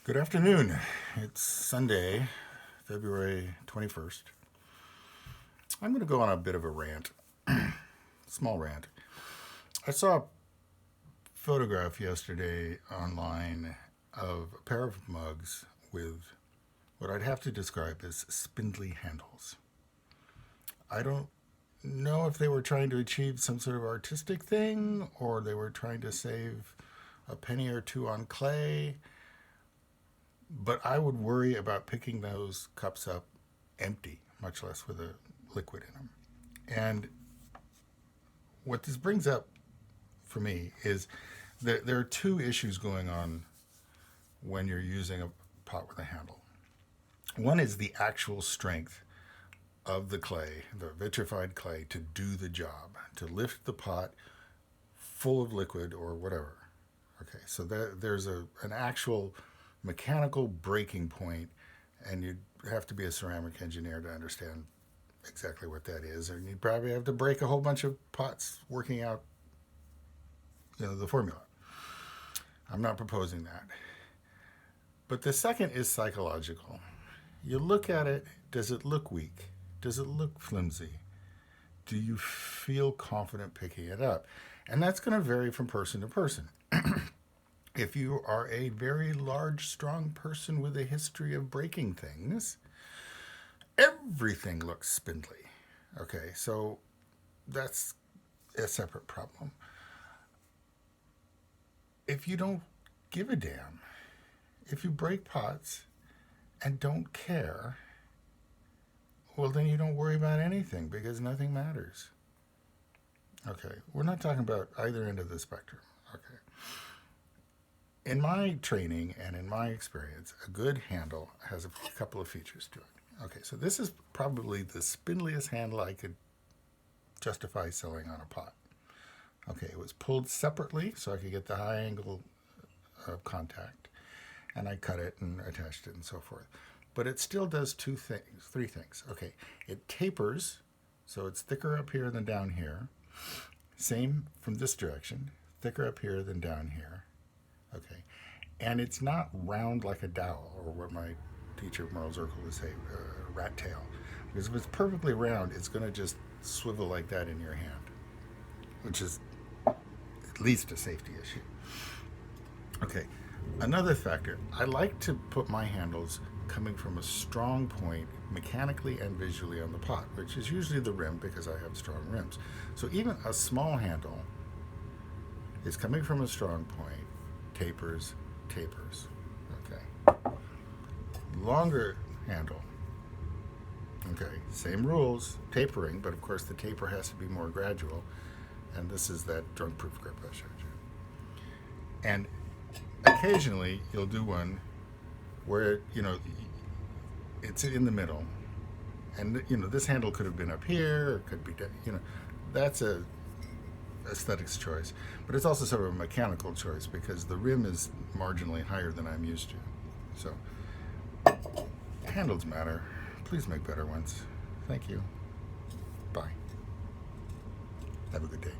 Good afternoon. It's Sunday, February 21st. I'm going to go on a bit of a rant, small rant. I saw a photograph yesterday online of a pair of mugs with what I'd have to describe as spindly handles. I don't know if they were trying to achieve some sort of artistic thing or they were trying to save a penny or two on clay. But I would worry about picking those cups up empty, much less with a liquid in them. And what this brings up for me is that there are two issues going on when you're using a pot with a handle. One is the actual strength of the clay, the vitrified clay, to do the job, to lift the pot full of liquid or whatever. Okay, so there's an actual mechanical breaking point, and you'd have to be a ceramic engineer to understand exactly what that is, and you'd probably have to break a whole bunch of pots working out, the formula. I'm not proposing that. But the second is psychological. You look at it, does it look weak? Does it look flimsy? Do you feel confident picking it up? And that's going to vary from person to person. If you are a very large, strong person with a history of breaking things, everything looks spindly. Okay, so that's a separate problem. If you don't give a damn, if you break pots and don't care, well, then you don't worry about anything because nothing matters. Okay, we're not talking about either end of the spectrum. Okay. In my training and in my experience, a good handle has a couple of features to it. Okay, so this is probably the spindliest handle I could justify selling on a pot. Okay, it was pulled separately so I could get the high angle of contact, and I cut it and attached it and so forth. But it still does three things. Okay, it tapers, so it's thicker up here than down here. Same from this direction, thicker up here than down here. Okay, and it's not round like a dowel, or what my teacher Merle Zirkle would say, rat tail. Because if it's perfectly round, it's going to just swivel like that in your hand, which is at least a safety issue. Okay, another factor, I like to put my handles coming from a strong point mechanically and visually on the pot, which is usually the rim because I have strong rims. So even a small handle is coming from a strong point, tapers. Okay. Longer handle. Okay, same rules, tapering, but of course the taper has to be more gradual, and this is that drunk-proof grip I showed you. And occasionally you'll do one where, it's in the middle, and, this handle could have been up here, or could be, that's a aesthetics choice, but it's also sort of a mechanical choice because the rim is marginally higher than I'm used to. So handles matter. Please make better ones. Thank you. Bye. Have a good day.